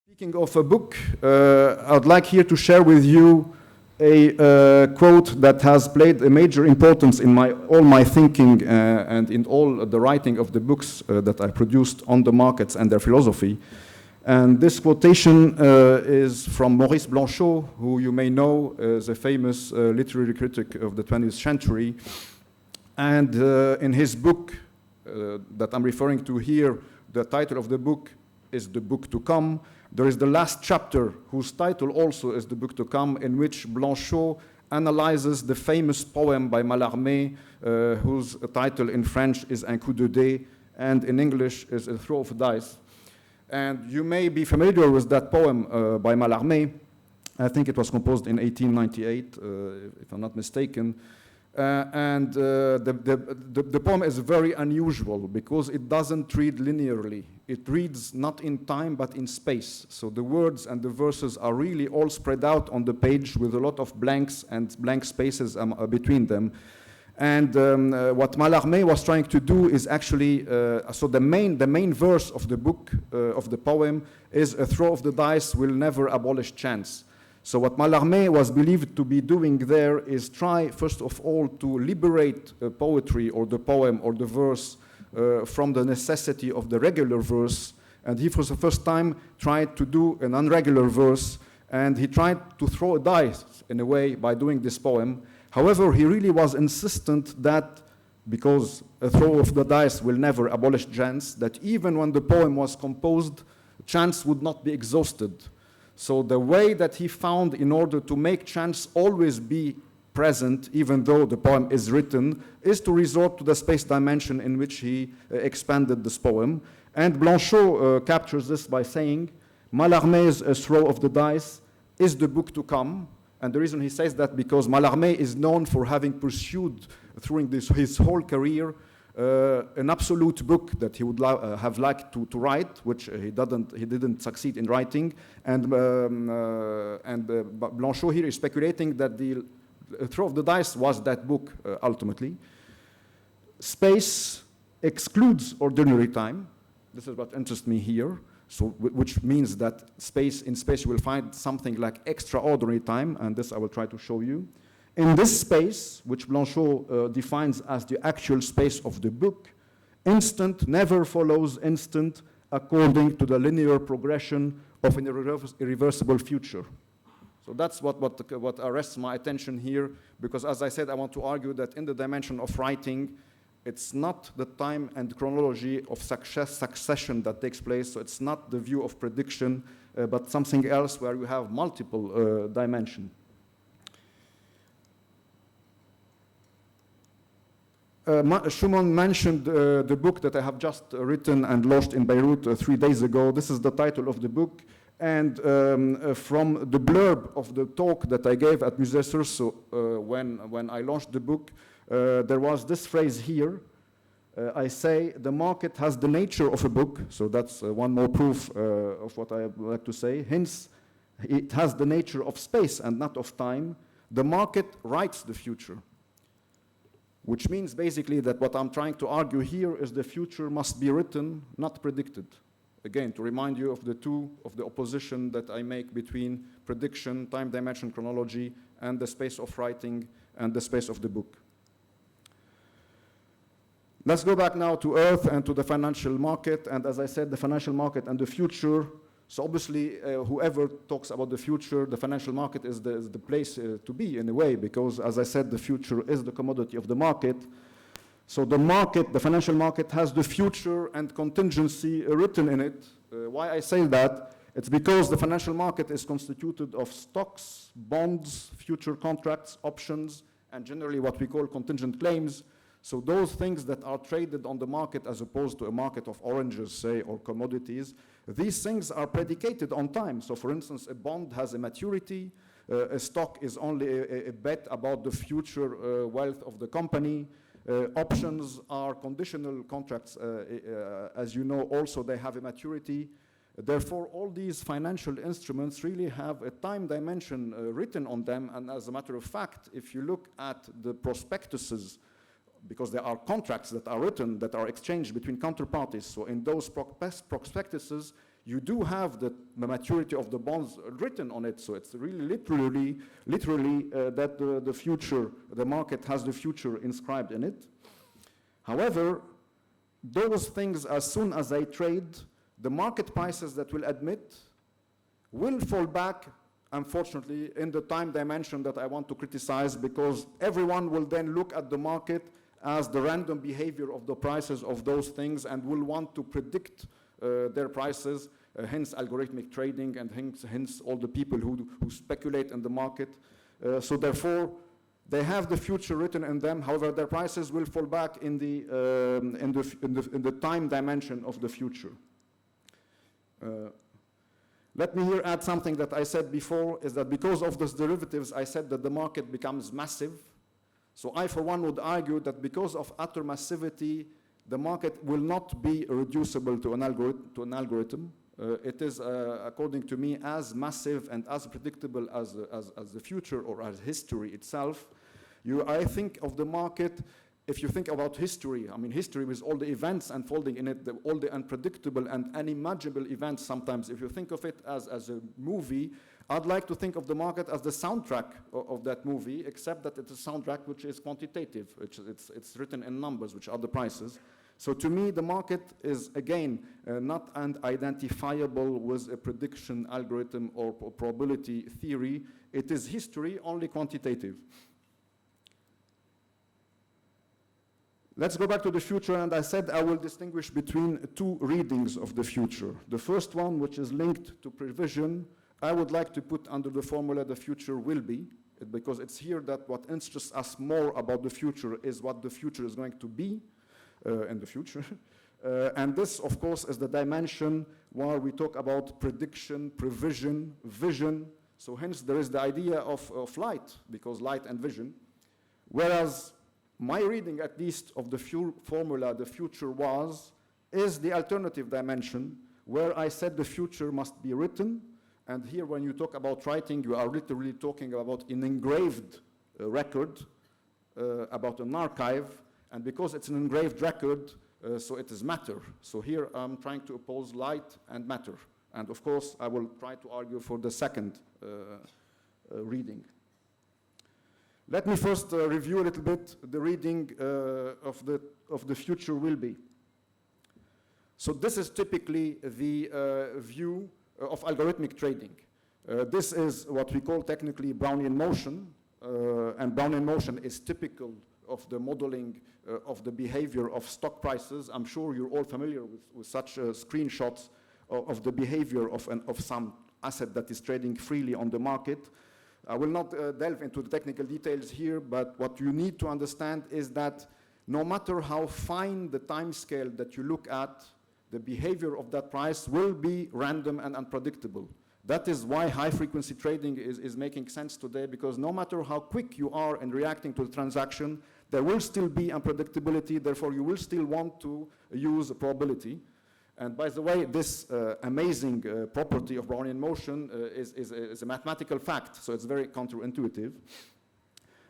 Speaking of a book, I'd like here to share with you a quote that has played a major importance in all my thinking and in all the writing of the books that I produced on the markets and their philosophy. And this quotation is from Maurice Blanchot, who you may know is a famous literary critic of the 20th century. And in his book that I'm referring to here, the title of the book is The Book to Come. There is the last chapter, whose title also is The Book to Come, in which Blanchot analyzes the famous poem by Mallarmé, whose title in French is Un coup de dés, and in English is A Throw of Dice. And you may be familiar with that poem by Mallarmé. I think it was composed in 1898, if I'm not mistaken. The poem is very unusual because it doesn't read linearly. It reads not in time but in space. So the words and the verses are really all spread out on the page with a lot of blanks and blank spaces between them. And what Mallarmé was trying to do is actually, so the main verse of the book, of the poem, is a throw of the dice will never abolish chance. So what Mallarmé was believed to be doing there is try, first of all, to liberate poetry or the poem or the verse from the necessity of the regular verse. And he, for the first time, tried to do an unregular verse, and he tried to throw a dice, in a way, by doing this poem. However, he really was insistent that, because a throw of the dice will never abolish chance, that even when the poem was composed, chance would not be exhausted. So the way that he found in order to make chance always be present, even though the poem is written, is to resort to the space dimension in which he expanded this poem. And Blanchot captures this by saying, Mallarmé's throw of the dice is the book to come. And the reason he says that, because Mallarmé is known for having pursued through his whole career an absolute book that he would have liked to write, which he didn't succeed in writing. And Blanchot here is speculating that the throw of the dice was that book ultimately. Space excludes ordinary time. This is what interests me here. So, which means that in space you will find something like extraordinary time, and this I will try to show you. In this space, which Blanchot defines as the actual space of the book, instant never follows instant according to the linear progression of an irreversible future. So that's what arrests my attention here, because as I said, I want to argue that in the dimension of writing, it's not the time and chronology of succession that takes place, so it's not the view of prediction, but something else where you have multiple dimensions. Schumann mentioned the book that I have just written and launched in Beirut 3 days ago. This is the title of the book. And from the blurb of the talk that I gave at Musée Sursault when I launched the book, there was this phrase here. I say, the market has the nature of a book. So that's one more proof of what I would like to say. Hence, it has the nature of space and not of time. The market writes the future. Which means basically that what I'm trying to argue here is the future must be written, not predicted. Again, to remind you of the opposition that I make between prediction, time dimension chronology, and the space of writing and the space of the book. Let's go back now to Earth and to the financial market. And as I said, the financial market and the future. So obviously, whoever talks about the future, the financial market is the place to be in a way, because as I said, the future is the commodity of the market. So the financial market has the future and contingency written in it. Why I say that? It's because the financial market is constituted of stocks, bonds, future contracts, options, and generally what we call contingent claims. So those things that are traded on the market as opposed to a market of oranges, say, or commodities, these things are predicated on time. So for instance, a bond has a maturity, a stock is only a bet about the future wealth of the company. Options are conditional contracts, as you know, also they have a maturity. Therefore, all these financial instruments really have a time dimension written on them, and as a matter of fact, if you look at the prospectuses, because there are contracts that are written, that are exchanged between counterparties, so in those prospectuses, you do have the maturity of the bonds written on it. So it's really literally that the future, the market has the future inscribed in it. However, those things, as soon as they trade, the market prices that will admit will fall back, unfortunately, in the time dimension that I want to criticize, because everyone will then look at the market as the random behavior of the prices of those things and will want to predict their prices, hence algorithmic trading and hence all the people who speculate in the market. So therefore, they have the future written in them. However, their prices will fall back in the time dimension of the future. Let me here add something that I said before, is that because of those derivatives, I said that the market becomes massive. So I, for one, would argue that because of utter massivity, the market will not be reducible to an algorithm. It is, according to me, as massive and as predictable as the future or as history itself. I think of the market, if you think about history, I mean history with all the events unfolding in it, all the unpredictable and unimaginable events sometimes, if you think of it as a movie, I'd like to think of the market as the soundtrack of that movie, except that it's a soundtrack which is quantitative, it's written in numbers, which are the prices. So to me, the market is, again, not identifiable with a prediction algorithm or probability theory. It is history, only quantitative. Let's go back to the future, and I said I will distinguish between two readings of the future. The first one, which is linked to prevision, I would like to put under the formula the future will be, because it's here that what interests us more about the future is what the future is going to be in the future. And this, of course, is the dimension where we talk about prediction, prevision, vision. So hence there is the idea of light, because light and vision. Whereas my reading, at least, of the formula, the future is the alternative dimension, where I said the future must be written. And here, when you talk about writing, you are literally talking about an engraved record, about an archive. And because it's an engraved record, so it is matter. So here I'm trying to oppose light and matter. And of course, I will try to argue for the second reading. Let me first review a little bit the reading of the future will be. So this is typically the view of algorithmic trading. This is what we call technically Brownian motion, and Brownian motion is typical of the modeling of the behavior of stock prices. I'm sure you're all familiar with such screenshots of the behavior of some asset that is trading freely on the market. I will not delve into the technical details here, but what you need to understand is that no matter how fine the time scale that you look at, the behavior of that price will be random and unpredictable. That is why high-frequency trading is making sense today, because no matter how quick you are in reacting to the transaction, there will still be unpredictability, therefore you will still want to use a probability. And by the way, this amazing property of Brownian motion is a mathematical fact, so it's very counterintuitive.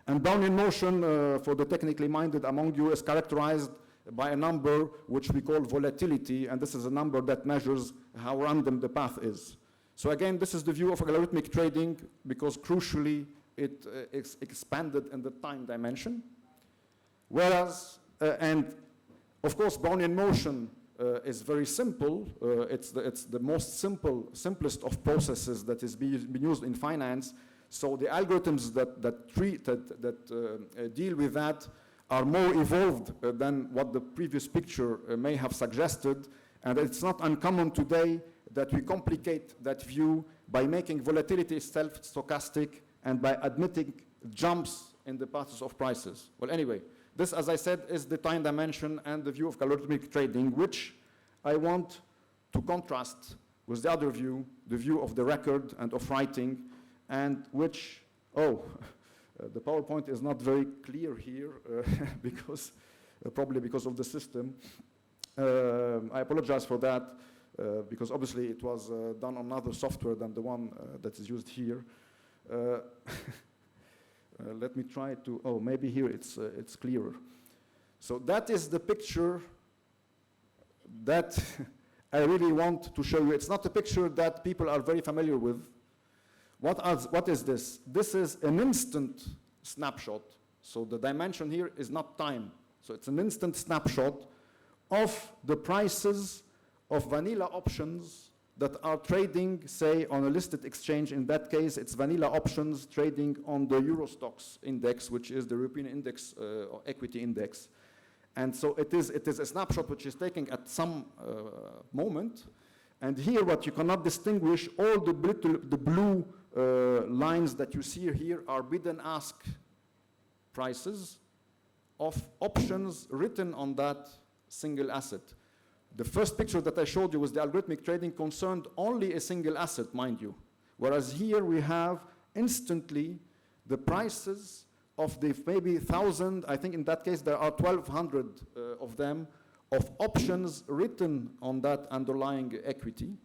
And Brownian motion, for the technically minded among you, is characterized by a number which we call volatility, and this is a number that measures how random the path is. So again, this is the view of algorithmic trading, because crucially it is expanded in the time dimension. Whereas, and of course, Brownian motion is very simple. It's the most simplest of processes that is being used in finance. So the algorithms that deal with that are more evolved than what the previous picture may have suggested. And it's not uncommon today that we complicate that view by making volatility self-stochastic and by admitting jumps in the paths of prices. Well, anyway, this, as I said, is the time dimension and the view of algorithmic trading, which I want to contrast with the other view, the view of the record and of writing, and which, the PowerPoint is not very clear here because probably because of the system. I apologize for that. Because obviously it was done on another software than the one that is used here. Let me try to, maybe here it's clearer. So that is the picture that I really want to show you. It's not a picture that people are very familiar with. What is this? This is an instant snapshot. So the dimension here is not time. So it's an instant snapshot of the prices of vanilla options that are trading, say, on a listed exchange. In that case, it's vanilla options trading on the Eurostoxx index, which is the European index, or equity index. And so it is a snapshot which is taken at some moment. And here, what you cannot distinguish, all the blue lines that you see here are bid and ask prices of options written on that single asset. The first picture that I showed you was the algorithmic trading concerned only a single asset, mind you. Whereas here we have instantly the prices of the maybe 1,000, I think in that case there are 1,200 of them, of options written on that underlying equity.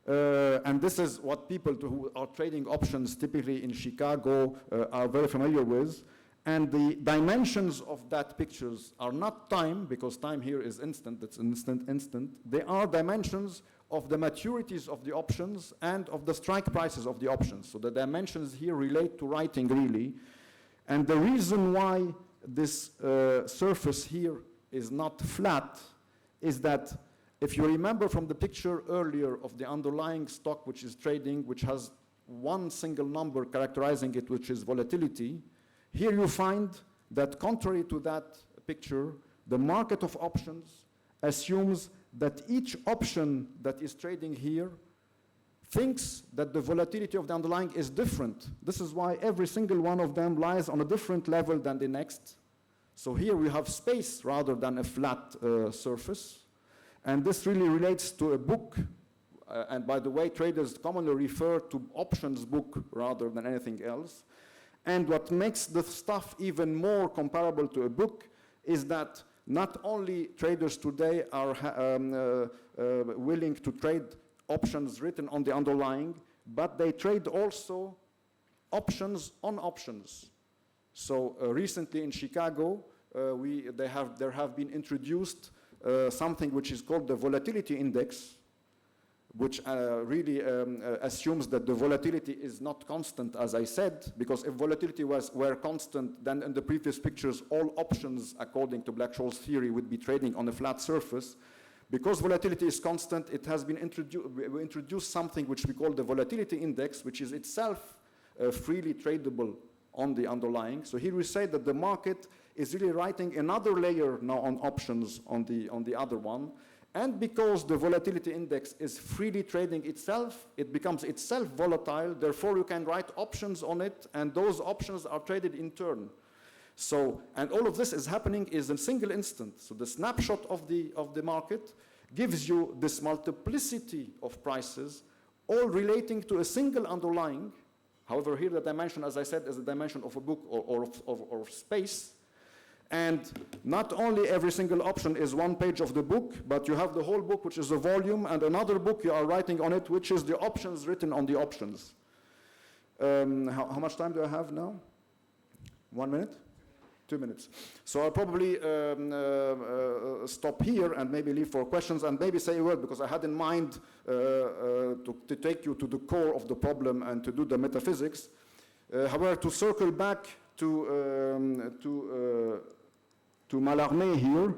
And this is what people who are trading options typically in Chicago are very familiar with. And the dimensions of that pictures are not time, because time here is instant, it's instant. They are dimensions of the maturities of the options and of the strike prices of the options. So the dimensions here relate to writing, really. And the reason why this surface here is not flat is that if you remember from the picture earlier of the underlying stock which is trading, which has one single number characterizing it, which is volatility, here you find that contrary to that picture, the market of options assumes that each option that is trading here thinks that the volatility of the underlying is different. This is why every single one of them lies on a different level than the next. So here we have space rather than a flat surface. And this really relates to a book. And by the way, traders commonly refer to options book rather than anything else. And what makes the stuff even more comparable to a book is that not only traders today are willing to trade options written on the underlying, but they trade also options on options. So recently in Chicago, there have been introduced something which is called the Volatility Index, which really assumes that the volatility is not constant, as I said, because if volatility were constant, then in the previous pictures, all options, according to Black-Scholes theory, would be trading on a flat surface. Because volatility is constant, it has been we introduced something which we call the Volatility Index, which is itself freely tradable on the underlying. So here we say that the market is really writing another layer now on options on the other one. And because the volatility index is freely trading itself, it becomes itself volatile. Therefore, you can write options on it, and those options are traded in turn. So, and all of this is happening in a single instant. So the snapshot of the market gives you this multiplicity of prices, all relating to a single underlying. However, here the dimension, as I said, is a dimension of a book or of space. And not only every single option is one page of the book, but you have the whole book, which is a volume, and another book you are writing on it, which is the options written on the options. How much time do I have now? 1 minute? 2 minutes. So I'll probably stop here and maybe leave for questions and maybe say a word, because I had in mind to take you to the core of the problem and to do the metaphysics. However, to circle back to Mallarmé here.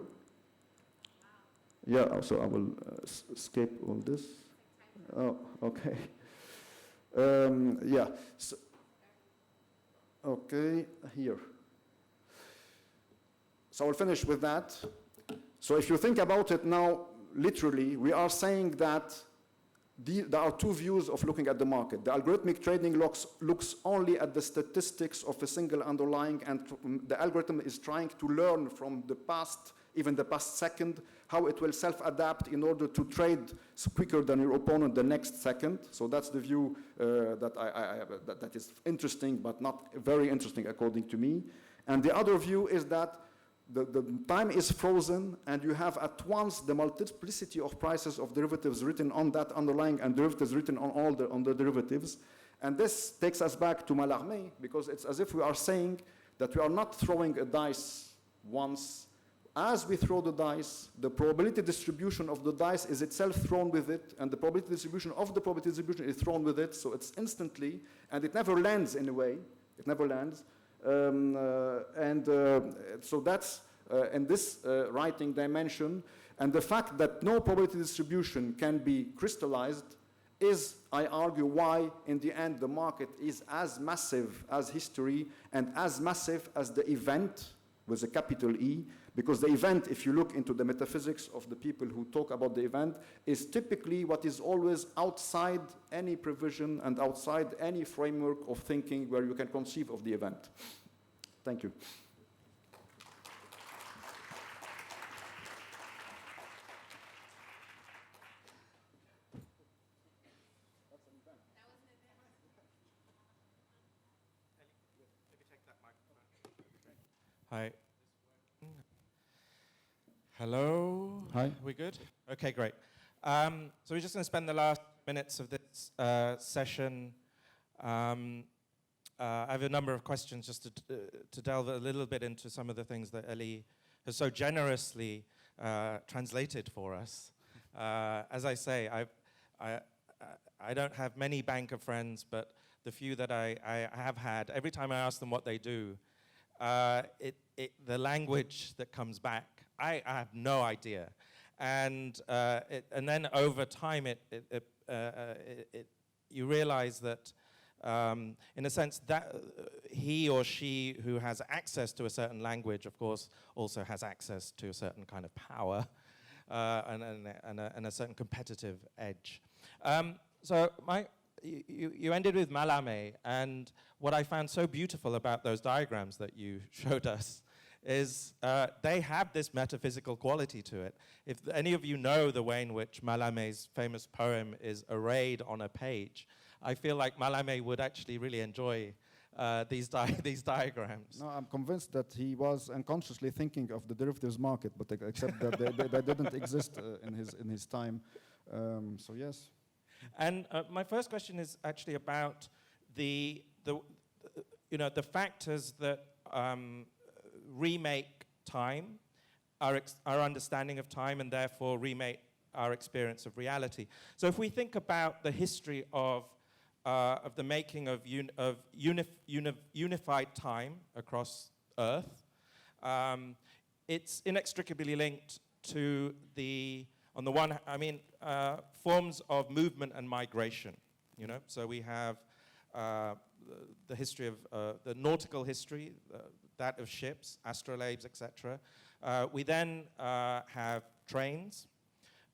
Yeah, so I will escape all this. Oh, okay. Yeah. So, okay, here. So I'll finish with that. So if you think about it now, literally, we are saying that there are two views of looking at the market. The algorithmic trading looks only at the statistics of a single underlying, and the algorithm is trying to learn from the past, even the past second, how it will self-adapt in order to trade quicker than your opponent the next second. So that's the view that is interesting, but not very interesting according to me. And the other view is that the time is frozen, and you have at once the multiplicity of prices of derivatives written on that underlying and derivatives written on the derivatives. And this takes us back to Mallarmé, because it's as if we are saying that we are not throwing a dice once as we throw the dice, the probability distribution of the dice is itself thrown with it, and the probability distribution of the probability distribution is thrown with it, so it's instantly, and it never lands in a way. It never lands. So that's in this writing dimension, and the fact that no probability distribution can be crystallized is, I argue, why in the end the market is as massive as history and as massive as the event with a capital E, because the event, if you look into the metaphysics of the people who talk about the event, is typically what is always outside any provision and outside any framework of thinking where you can conceive of the event. Thank you. Hi. Hello. Hi. We good? Okay, great. So we're just going to spend the last minutes of this session. I have a number of questions just to delve a little bit into some of the things that Elie has so generously translated for us. As I say, I don't have many banker friends, but the few that I have had, every time I ask them what they do, the language that comes back, I have no idea. And then over time, you realize that, in a sense, that he or she who has access to a certain language, of course, also has access to a certain kind of power and a certain competitive edge. So you ended with Mallarmé, and what I found so beautiful about those diagrams that you showed us is they have this metaphysical quality to it. If any of you know the way in which Mallarmé's famous poem is arrayed on a page, I feel like Mallarmé would actually really enjoy these diagrams. No, I'm convinced that he was unconsciously thinking of the derivatives market, but except that they didn't exist in his time. So yes. And my first question is actually about the factors that remake time, our understanding of time, and therefore remake our experience of reality. So if we think about the history of the making of unified time across Earth, it's inextricably linked to on the one, forms of movement and migration. So we have the history of the nautical history, that of ships, astrolabes, etc. We then have trains,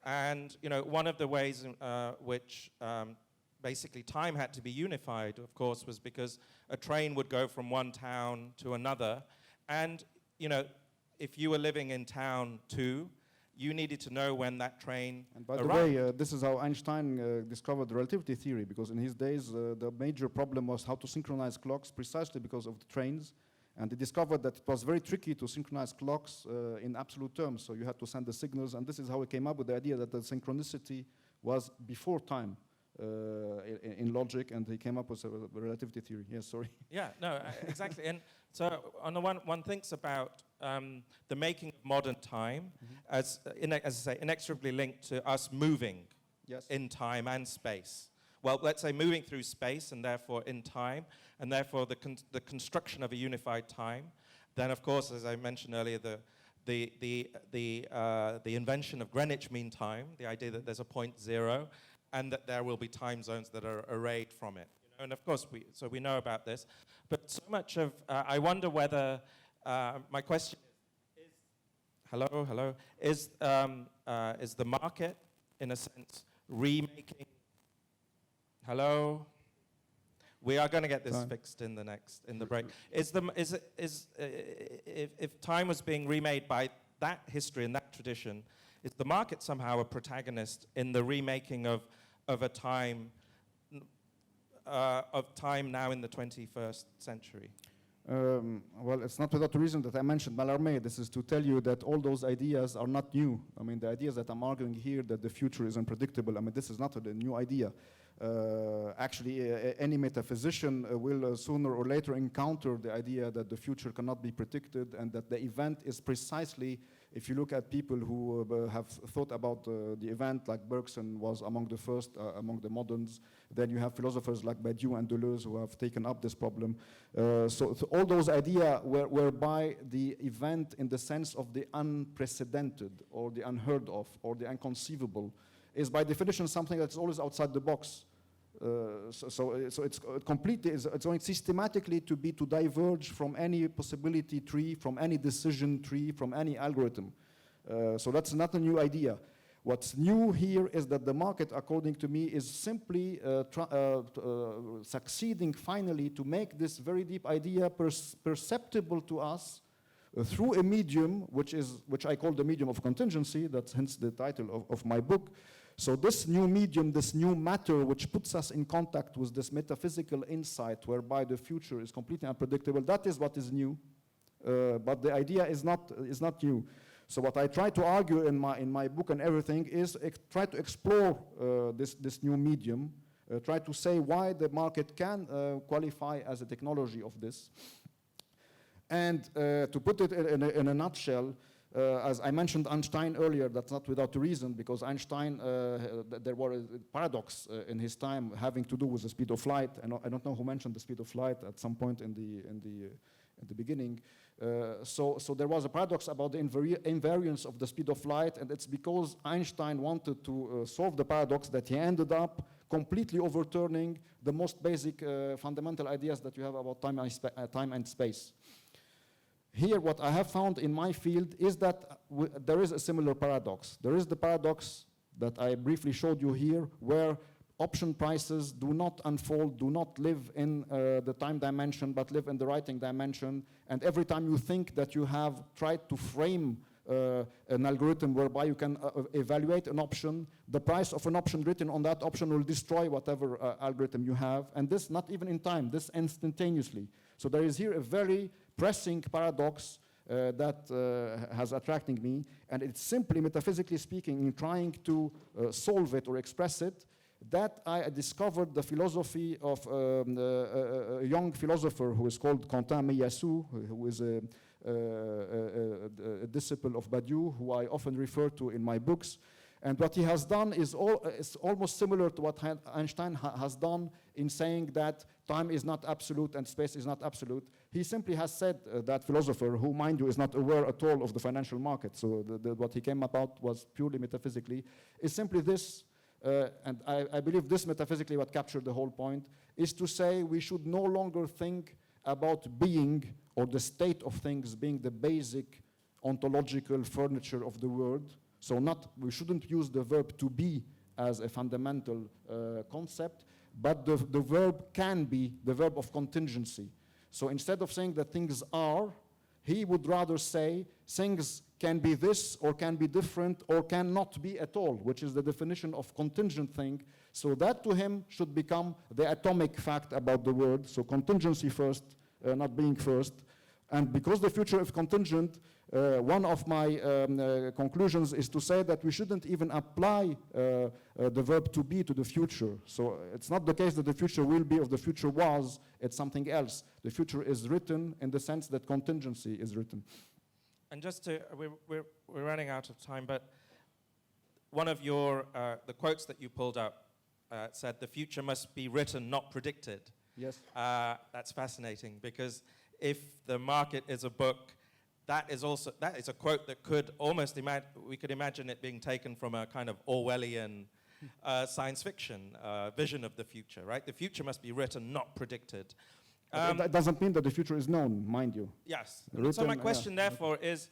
and one of the ways in which basically time had to be unified, of course, was because a train would go from one town to another, and if you were living in town 2, you needed to know when that train arrived. And by the way, this is how Einstein discovered the relativity theory, because in his days, the major problem was how to synchronize clocks precisely because of the trains. And he discovered that it was very tricky to synchronize clocks in absolute terms. So you had to send the signals, and this is how he came up with the idea that the synchronicity was before time in logic, and he came up with a relativity theory. Yes, sorry. Yeah, no, exactly. And so on the one thinks about the making of modern time as I say, inexorably linked to us moving in time and space. Well, let's say moving through space and therefore in time, and therefore the construction of a unified time. Then, of course, as I mentioned earlier, the invention of Greenwich Mean Time, the idea that there's a point 0, and that there will be time zones that are arrayed from it. And of course, we know about this. But so much of, I wonder whether, my question is is the market, in a sense, remaking, we are going to get this fixed in the break. If time was being remade by that history and that tradition, is the market somehow a protagonist in the remaking of a time now in the 21st century? Well, it's not without reason that I mentioned Mallarmé. This is to tell you that all those ideas are not new. I mean, the ideas that I'm arguing here, that the future is unpredictable, I mean, this is not a new idea. Actually, any metaphysician will sooner or later encounter the idea that the future cannot be predicted, and that the event is precisely If you look at people who have thought about the event, like Bergson was among the first, among the moderns, then you have philosophers like Badiou and Deleuze who have taken up this problem. So all those ideas whereby the event in the sense of the unprecedented or the unheard of or the inconceivable is by definition something that's always outside the box. So it's completely, it's going systematically to diverge from any possibility tree, from any decision tree, from any algorithm. So that's not a new idea. What's new here is that the market, according to me, is simply succeeding finally to make this very deep idea perceptible to us through a medium, which I call the medium of contingency. That's hence the title of my book. So this new medium, this new matter, which puts us in contact with this metaphysical insight whereby the future is completely unpredictable, that is what is new. But the idea is not new. So what I try to argue in my book and everything is try to explore this new medium, try to say why the market can qualify as a technology of this. And to put it in a nutshell, as I mentioned Einstein earlier, that's not without a reason, because Einstein, there was a paradox in his time having to do with the speed of light. And I don't know who mentioned the speed of light at some point in the beginning. So there was a paradox about the invariance of the speed of light, and it's because Einstein wanted to solve the paradox that he ended up completely overturning the most basic fundamental ideas that you have about time and space. Here, what I have found in my field is that there is a similar paradox. There is the paradox that I briefly showed you here, where option prices do not unfold, do not live in the time dimension, but live in the writing dimension. And every time you think that you have tried to frame an algorithm whereby you can evaluate an option, the price of an option written on that option will destroy whatever algorithm you have. And this not even in time, this instantaneously. So there is here a very pressing paradox that has attracted me, and it's simply, metaphysically speaking, in trying to solve it or express it, that I discovered the philosophy of a young philosopher who is called Quentin Meillassoux, who is a disciple of Badiou, who I often refer to in my books. And what he has done is almost similar to what Einstein has done in saying that time is not absolute and space is not absolute. He simply has said, that philosopher, who, mind you, is not aware at all of the financial market, so what he came about was purely metaphysically, is simply this, and I believe this metaphysically what captured the whole point, is to say we should no longer think about being or the state of things being the basic ontological furniture of the world. So we shouldn't use the verb to be as a fundamental concept, but the verb can be the verb of contingency. So instead of saying that things are, he would rather say things can be this or can be different or cannot be at all, which is the definition of contingent thing. So that to him should become the atomic fact about the world. So contingency first, not being first. And because the future is contingent, one of my conclusions is to say that we shouldn't even apply the verb to be to the future. So it's not the case that the future will be or the future was, it's something else. The future is written in the sense that contingency is written. And just to, we're running out of time, but one of your, the quotes that you pulled up said, the future must be written, not predicted. Yes. That's fascinating, because if the market is a book, that is a quote that could almost we could imagine it being taken from a kind of Orwellian science fiction vision of the future, right? The future must be written, not predicted. That doesn't mean that the future is known, mind you. Yes. Written, so my question, therefore, is: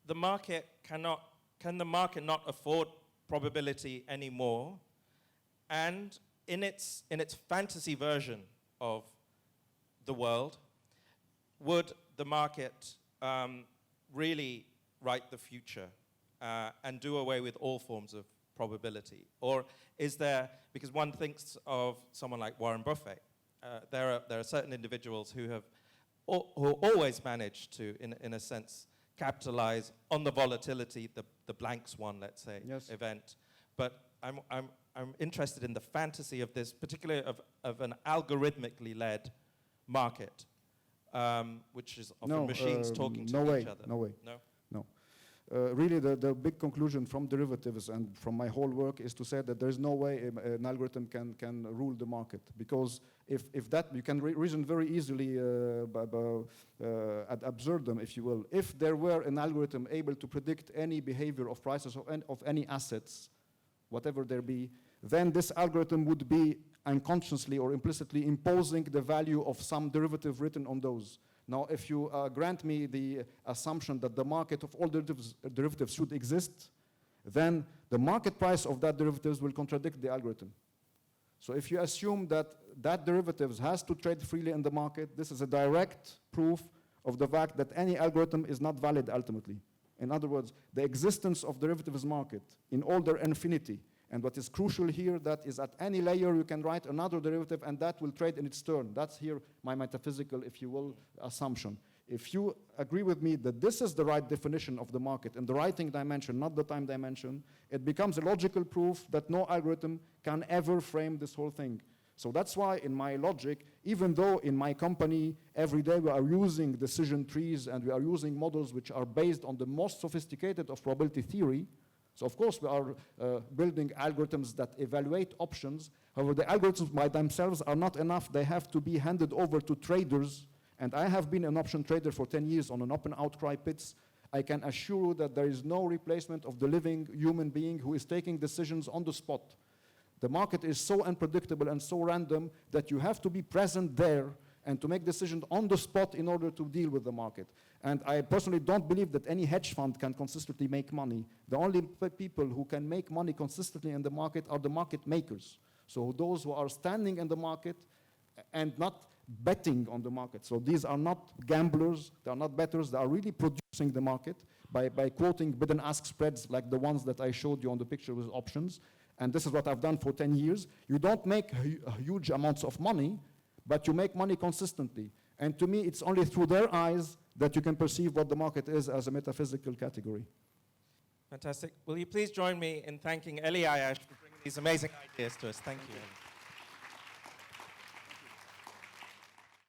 can the market not afford probability anymore? And in its fantasy version of the world, would the market really write the future and do away with all forms of probability? Or is there, because one thinks of someone like Warren Buffett, there are certain individuals who always manage to, in a sense, capitalize on the volatility, the blank swan, let's say, yes. event. But I'm interested in the fantasy of this, particularly of an algorithmically led market, which is often machines talking to each other. No way. No? No. really the big conclusion from derivatives and from my whole work is to say that there is no way an algorithm can rule the market, because if that, you can reason very easily ad absurdum, if you will. If there were an algorithm able to predict any behavior of prices of any assets, whatever there be, then this algorithm would be unconsciously or implicitly imposing the value of some derivative written on those. Now, if you grant me the assumption that the market of all derivatives should exist, then the market price of that derivatives will contradict the algorithm. So if you assume that that derivatives has to trade freely in the market, this is a direct proof of the fact that any algorithm is not valid ultimately. In other words, the existence of derivatives market in all their infinity. And what is crucial here, that is at any layer you can write another derivative and that will trade in its turn. That's here my metaphysical, if you will, assumption. If you agree with me that this is the right definition of the market in the writing dimension, not the time dimension, it becomes a logical proof that no algorithm can ever frame this whole thing. So that's why in my logic, even though in my company every day we are using decision trees and we are using models which are based on the most sophisticated of probability theory, so of course we are building algorithms that evaluate options. However, the algorithms by themselves are not enough. They have to be handed over to traders. And I have been an option trader for 10 years on an open outcry pits. I can assure you that there is no replacement of the living human being who is taking decisions on the spot. The market is so unpredictable and so random that you have to be present there and to make decisions on the spot in order to deal with the market. And I personally don't believe that any hedge fund can consistently make money. The only people who can make money consistently in the market are the market makers. So those who are standing in the market and not betting on the market. So these are not gamblers, they are not bettors, they are really producing the market by quoting bid and ask spreads like the ones that I showed you on the picture with options. And this is what I've done for 10 years. You don't make huge amounts of money, but you make money consistently. And to me, it's only through their eyes that you can perceive what the market is as a metaphysical category. Fantastic. Will you please join me in thanking Elie Ayache for bringing these amazing ideas to us? Thank you.